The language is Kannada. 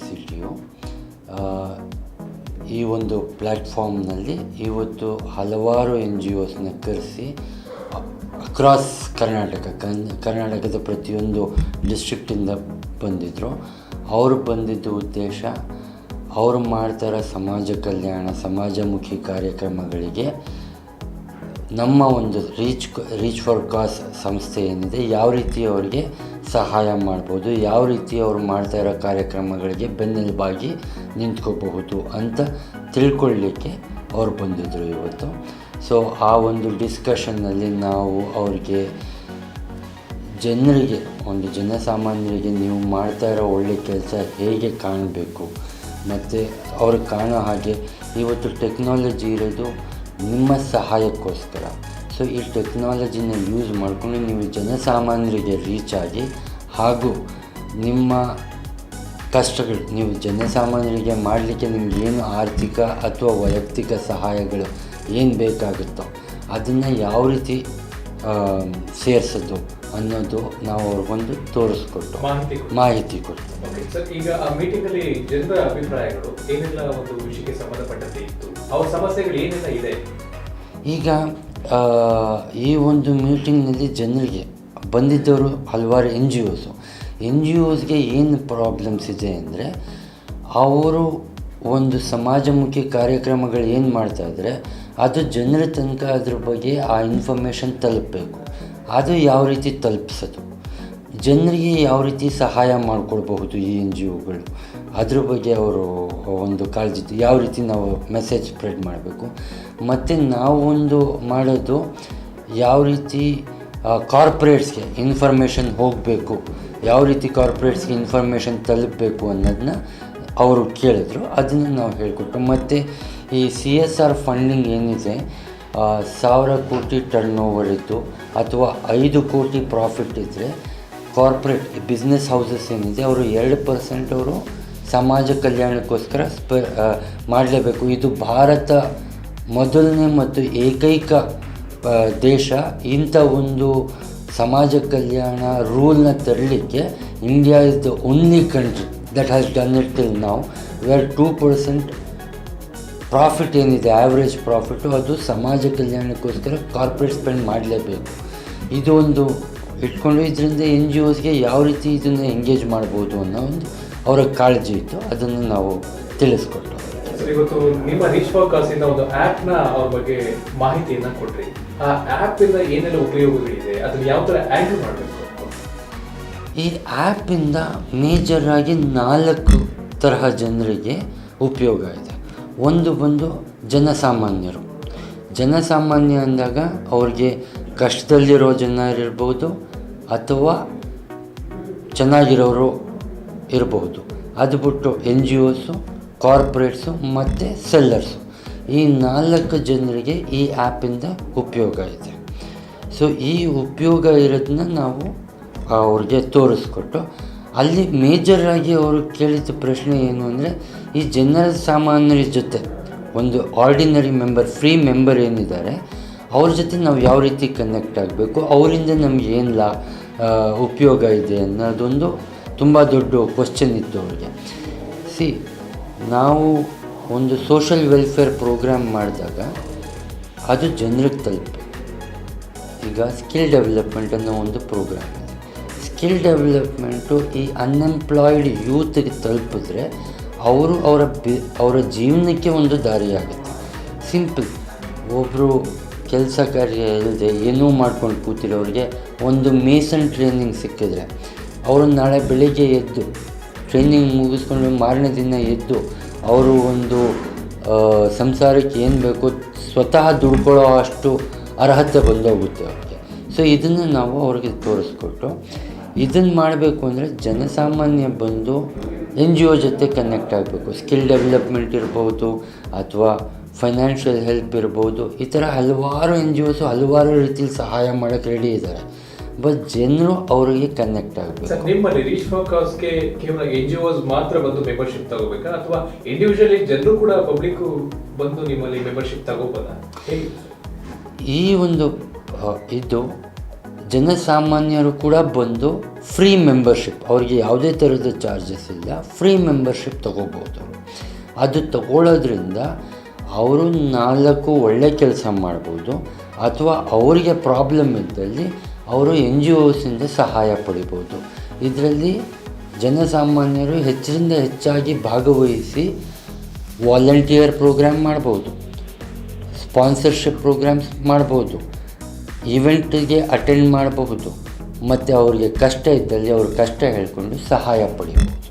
ಸಿಟಿಯು. ಈ ಒಂದು ಪ್ಲ್ಯಾಟ್ಫಾರ್ಮ್ನಲ್ಲಿ ಇವತ್ತು ಹಲವಾರು NGOsನ ಕರೆಸಿ ಅಕ್ರಾಸ್ ಕರ್ನಾಟಕದ ಪ್ರತಿಯೊಂದು ಡಿಸ್ಟ್ರಿಕ್ಟಿಂದ ಬಂದಿದ್ದರು. ಅವರು ಬಂದಿದ್ದ ಉದ್ದೇಶ ಅವರು ಮಾಡ್ತಾರೋ ಸಮಾಜ ಕಲ್ಯಾಣ, ಸಮಾಜಮುಖಿ ಕಾರ್ಯಕ್ರಮಗಳಿಗೆ ನಮ್ಮ ಒಂದು ರೀಚ್ ಫಾರ್ ಕಾಸ್ ಸಂಸ್ಥೆ ಏನಿದೆ ಯಾವ ರೀತಿ ಅವರಿಗೆ ಸಹಾಯ ಮಾಡ್ಬೋದು, ಯಾವ ರೀತಿ ಅವರು ಮಾಡ್ತಾ ಇರೋ ಕಾರ್ಯಕ್ರಮಗಳಿಗೆ ಬೆನ್ನೆಲುಬಾಗಿ ನಿಂತ್ಕೋಬಹುದು ಅಂತ ತಿಳ್ಕೊಳ್ಳಿಕ್ಕೆ ಅವ್ರು ಬಂದಿದ್ದರು ಇವತ್ತು. ಸೊ ಆ ಒಂದು ಡಿಸ್ಕಷನ್ನಲ್ಲಿ ನಾವು ಅವ್ರಿಗೆ ಜನಸಾಮಾನ್ಯರಿಗೆ ನೀವು ಮಾಡ್ತಾ ಇರೋ ಒಳ್ಳೆ ಕೆಲಸ ಹೇಗೆ ಕಾಣಬೇಕು ಮತ್ತು ಅವ್ರಿಗೆ ಕಾಣೋ ಹಾಗೆ ಇವತ್ತು ಟೆಕ್ನಾಲಜಿ ಇರೋದು ನಿಮ್ಮ ಸಹಾಯಕ್ಕೋಸ್ಕರ. ಸೊ ಈ ಟೆಕ್ನಾಲಜಿನ ಯೂಸ್ ಮಾಡಿಕೊಂಡು ನೀವು ಜನಸಾಮಾನ್ಯರಿಗೆ ರೀಚ್ ಆಗಿ ಹಾಗೂ ನಿಮ್ಮ ಕಷ್ಟಗಳು ನೀವು ಜನಸಾಮಾನ್ಯರಿಗೆ ಮಾಡಲಿಕ್ಕೆ ನಿಮಗೇನು ಆರ್ಥಿಕ ಅಥವಾ ವೈಯಕ್ತಿಕ ಸಹಾಯಗಳು ಏನು ಬೇಕಾಗುತ್ತೋ ಅದನ್ನು ಯಾವ ರೀತಿ ಸೇರಿಸೋದು ಅನ್ನೋದು ನಾವು ಅವ್ರಿಗೊಂದು ತೋರಿಸ್ಕೊಟ್ಟು ಮಾಹಿತಿ ಕೊಡ್ತೀವಿ. ಸರ್, ಈಗ ಆ ಮೀಟಿಂಗಲ್ಲಿ ಜನರ ಅಭಿಪ್ರಾಯಗಳು ಏನೆಲ್ಲ ಒಂದು ವಿಷಯಕ್ಕೆ ಸಂಬಂಧಪಟ್ಟಂತೆ ಇತ್ತು, ಅವ್ರ ಸಮಸ್ಯೆಗಳು ಏನೆಲ್ಲ ಇದೆ? ಈಗ ಈ ಒಂದು ಮೀಟಿಂಗ್ನಲ್ಲಿ ಜನರಿಗೆ ಬಂದಿದ್ದವರು ಹಲವಾರು NGOsಗೆ ಏನು ಪ್ರಾಬ್ಲಮ್ಸ್ ಇದೆ ಅಂದರೆ ಅವರು ಒಂದು ಸಮಾಜಮುಖಿ ಕಾರ್ಯಕ್ರಮಗಳು ಏನು ಮಾಡ್ತಾಯಿದ್ರೆ ಅದು ಜನರ ತನಕ ಅದ್ರ ಬಗ್ಗೆ ಆ ಇನ್ಫಾರ್ಮೇಷನ್ ತಲುಪಬೇಕು. ಅದು ಯಾವ ರೀತಿ ತಲುಪಿಸೋದು, ಜನರಿಗೆ ಯಾವ ರೀತಿ ಸಹಾಯ ಮಾಡಿಕೊಡ್ಬಹುದು ಈ NGOಗಳು, ಅದ್ರ ಬಗ್ಗೆ ಅವರು ಒಂದು ಕಾಳಜಿ ಯಾವ ರೀತಿ ನಾವು ಮೆಸೇಜ್ ಸ್ಪ್ರೆಡ್ ಮಾಡಬೇಕು. ಮತ್ತು ನಾವೊಂದು ಮಾಡೋದು ಯಾವ ರೀತಿ ಕಾರ್ಪೊರೇಟ್ಸ್ಗೆ ಇನ್ಫಾರ್ಮೇಷನ್ ಹೋಗಬೇಕು, ಯಾವ ರೀತಿ ಕಾರ್ಪೊರೇಟ್ಸ್ಗೆ ಇನ್ಫಾರ್ಮೇಷನ್ ತಲುಪಬೇಕು ಅನ್ನೋದನ್ನ ಅವರು ಕೇಳಿದ್ರು. ಅದನ್ನು ನಾವು ಹೇಳಿಕೊಟ್ಟು ಮತ್ತು ಈ CSR ಫಂಡಿಂಗ್ ಏನಿದೆ 1000 ಕೋಟಿ ಟರ್ನ್ ಓವರ್ ಇದ್ದು ಅಥವಾ 5 ಕೋಟಿ ಪ್ರಾಫಿಟ್ ಇದ್ದರೆ ಕಾರ್ಪೊರೇಟ್ ಬಿಸ್ನೆಸ್ ಹೌಸಸ್ ಏನಿದೆ ಅವರು 2% ಅವರು ಸಮಾಜ ಕಲ್ಯಾಣಕ್ಕೋಸ್ಕರ ಮಾಡಲೇಬೇಕು. ಇದು ಭಾರತ ಮೊದಲನೇ ಮತ್ತು ಏಕೈಕ ದೇಶ ಇಂಥ ಒಂದು ಸಮಾಜ ಕಲ್ಯಾಣ ರೂಲ್ನ ತರಲಿಕ್ಕೆ. India is the only country that has done it till now, where 2% profit ಏನಿದೆ ಆ್ಯಾವ್ರೇಜ್ ಪ್ರಾಫಿಟು ಅದು ಸಮಾಜ ಕಲ್ಯಾಣಕ್ಕೋಸ್ಕರ ಕಾರ್ಪೊರೇಟ್ ಸ್ಪೆಂಡ್ ಮಾಡಲೇಬೇಕು. ಇದು ಒಂದು ಇಟ್ಕೊಂಡು ಇದರಿಂದ NGOsಗೆ ಯಾವ ರೀತಿ ಇದನ್ನು ಎಂಗೇಜ್ ಮಾಡ್ಬೋದು ಅನ್ನೋ ಒಂದು ಅವರ ಕಾಳಜಿ ಇತ್ತು. ಅದನ್ನು ನಾವು ತಿಳಿಸ್ಕೊಟ್ಟು ಇವತ್ತು ನಿಮ್ಮ ರೀಚ್ ಫಾರ್ ಕಾಸಿಂದ ಒಂದು ಆ್ಯಪ್ನ ಅವ್ರ ಬಗ್ಗೆ ಮಾಹಿತಿಯನ್ನು ಕೊಟ್ರಿ. ಆ ಆ್ಯಪಿಂದ ಏನೆಲ್ಲ ಉಪಯೋಗಗಳಿದೆ, ಅದನ್ನು ಯಾವ ಥರ ಹ್ಯಾಂಡಲ್ ಮಾಡಬೇಕು? ಈ ಆ್ಯಪಿಂದ ಮೇಜರಾಗಿ 4 ತರಹ ಜನರಿಗೆ ಉಪಯೋಗ ಇದೆ. ಒಂದು ಬಂದು ಜನಸಾಮಾನ್ಯ ಅಂದಾಗ ಅವ್ರಿಗೆ ಕಷ್ಟದಲ್ಲಿರೋ ಜನ ಇರ್ಬೋದು ಅಥವಾ ಚೆನ್ನಾಗಿರೋರು ಇರಬಹುದು. ಅದು ಬಿಟ್ಟು NGOಸು, ಕಾರ್ಪೊರೇಟ್ಸು ಮತ್ತು ಸೆಲ್ಲರ್ಸು, ಈ 4 ಜನರಿಗೆ ಈ ಆ್ಯಪಿಂದ ಉಪಯೋಗ ಇದೆ. ಸೊ ಈ ಉಪಯೋಗ ಇರೋದನ್ನ ನಾವು ಅವ್ರಿಗೆ ತೋರಿಸ್ಕೊಟ್ಟು ಅಲ್ಲಿ ಮೇಜರಾಗಿ ಅವರು ಕೇಳಿದ ಪ್ರಶ್ನೆ ಏನು ಅಂದರೆ ಈ ಸಾಮಾನ್ಯರ ಜೊತೆ ಒಂದು ಆರ್ಡಿನರಿ ಮೆಂಬರ್, ಫ್ರೀ ಮೆಂಬರ್ ಏನಿದ್ದಾರೆ ಅವ್ರ ಜೊತೆ ನಾವು ಯಾವ ರೀತಿ ಕನೆಕ್ಟ್ ಆಗಬೇಕು, ಅವರಿಂದ ನಮ್ಗೆ ಏನು ಉಪಯೋಗ ಇದೆ ಅನ್ನೋದೊಂದು ತುಂಬ ದೊಡ್ಡ ಕ್ವಶ್ಚನ್ ಇತ್ತು ಅವ್ರಿಗೆ. ನಾವು ಒಂದು ಸೋಷಲ್ ವೆಲ್ಫೇರ್ ಪ್ರೋಗ್ರಾಮ್ ಮಾಡಿದಾಗ ಅದು ಜನರಿಗೆ ತಲುಪಬೇಕು. ಈಗ ಸ್ಕಿಲ್ ಡೆವಲಪ್ಮೆಂಟ್ ಅನ್ನೋ ಒಂದು ಪ್ರೋಗ್ರಾಮ್ ಇದೆ. ಸ್ಕಿಲ್ ಡೆವಲಪ್ಮೆಂಟು ಈ ಅನ್ಎಂಪ್ಲಾಯ್ಡ್ ಯೂತ್ಗೆ ತಲುಪಿದ್ರೆ ಅವರ ಜೀವನಕ್ಕೆ ಒಂದು ದಾರಿಯಾಗುತ್ತೆ. ಸಿಂಪಲ್, ಒಬ್ಬರು ಕೆಲಸ ಕಾರ್ಯ ಇಲ್ಲದೆ ಏನೂ ಮಾಡ್ಕೊಂಡು ಕೂತಿರೋರಿಗೆ ಒಂದು ಮೇಸನ್ ಟ್ರೈನಿಂಗ್ ಸಿಕ್ಕಿದ್ರೆ ಅವರು ನಾಳೆ ಬೆಳಿಗ್ಗೆ ಎದ್ದು ಟ್ರೈನಿಂಗ್ ಮುಗಿಸ್ಕೊಂಡು ಮಾರನೇ ದಿನ ಎದ್ದು ಅವರು ಒಂದು ಸಂಸಾರಕ್ಕೆ ಏನು ಬೇಕೋ ಸ್ವತಃ ದುಡ್ಕೊಳ್ಳೋ ಅಷ್ಟು ಅರ್ಹತೆ ಬಂದೋಗುತ್ತೆ ಅವ್ರಿಗೆ. ಸೊ ಇದನ್ನು ನಾವು ಅವ್ರಿಗೆ ತೋರಿಸ್ಕೊಟ್ಟು ಇದನ್ನು ಮಾಡಬೇಕು ಅಂದರೆ ಜನಸಾಮಾನ್ಯ ಬಂದು NGO ಜೊತೆ ಕನೆಕ್ಟ್ ಆಗಬೇಕು. ಸ್ಕಿಲ್ ಡೆವಲಪ್ಮೆಂಟ್ ಇರ್ಬೋದು ಅಥವಾ ಫೈನಾನ್ಷಿಯಲ್ ಹೆಲ್ಪ್ ಇರ್ಬೋದು. ಈ ಥರ ಹಲವಾರು NGOs ಹಲವಾರು ರೀತಿಯಲ್ಲಿ ಸಹಾಯ ಮಾಡೋಕ್ಕೆ ರೆಡಿ ಇದ್ದಾರೆ. ಬಟ್ ಜನರು ಅವರಿಗೆ ಕನೆಕ್ಟ್ ಆಗಬೇಕು. ನಿಮ್ಮಲ್ಲಿ ರೀಚ್ ಫಾರ್ ಕಾಸ್ಗೆ ಕೇವಲ NGOs ಮಾತ್ರ ಬಂದು ಮೆಂಬರ್ಶಿಪ್ ತಗೋಬೇಕಾ ಅಥವಾ ಇಂಡಿವಿಜುವಲಿ ಜನರು ಕೂಡ ಪಬ್ಲಿಕ್ ಬಂದು ನಿಮ್ಮಲ್ಲಿ ಮೆಂಬರ್ಶಿಪ್ ತಗೋಬೋದಾ? ಈ ಒಂದು ಇದು ಜನಸಾಮಾನ್ಯರು ಕೂಡ ಬಂದು ಫ್ರೀ ಮೆಂಬರ್ಶಿಪ್, ಅವ್ರಿಗೆ ಯಾವುದೇ ಥರದ ಚಾರ್ಜಸ್ ಇಲ್ಲ, ಫ್ರೀ ಮೆಂಬರ್ಶಿಪ್ ತೊಗೋಬೋದು. ಅದು ತಗೊಳ್ಳೋದ್ರಿಂದ ಅವರು 4 ಒಳ್ಳೆ ಕೆಲಸ ಮಾಡ್ಬೋದು, ಅಥವಾ ಅವರಿಗೆ ಪ್ರಾಬ್ಲಮ್ ಇದ್ದಲ್ಲಿ ಅವರು NGOಸಿಂದ ಸಹಾಯ ಪಡಿಬೋದು. ಇದರಲ್ಲಿ ಜನಸಾಮಾನ್ಯರು ಹೆಚ್ಚಿನಿಂದ ಹೆಚ್ಚಾಗಿ ಭಾಗವಹಿಸಿ ವಾಲಂಟಿಯರ್ ಪ್ರೋಗ್ರಾಮ್ ಮಾಡ್ಬೋದು, ಸ್ಪಾನ್ಸರ್ಶಿಪ್ ಪ್ರೋಗ್ರಾಮ್ಸ್ ಮಾಡ್ಬೋದು, ಈವೆಂಟಿಗೆ ಅಟೆಂಡ್ ಮಾಡಬಹುದು, ಮತ್ತು ಅವ್ರಿಗೆ ಕಷ್ಟ ಇದ್ದಲ್ಲಿ ಅವ್ರ ಕಷ್ಟ ಹೇಳ್ಕೊಂಡು ಸಹಾಯ ಪಡಿಬೋದು.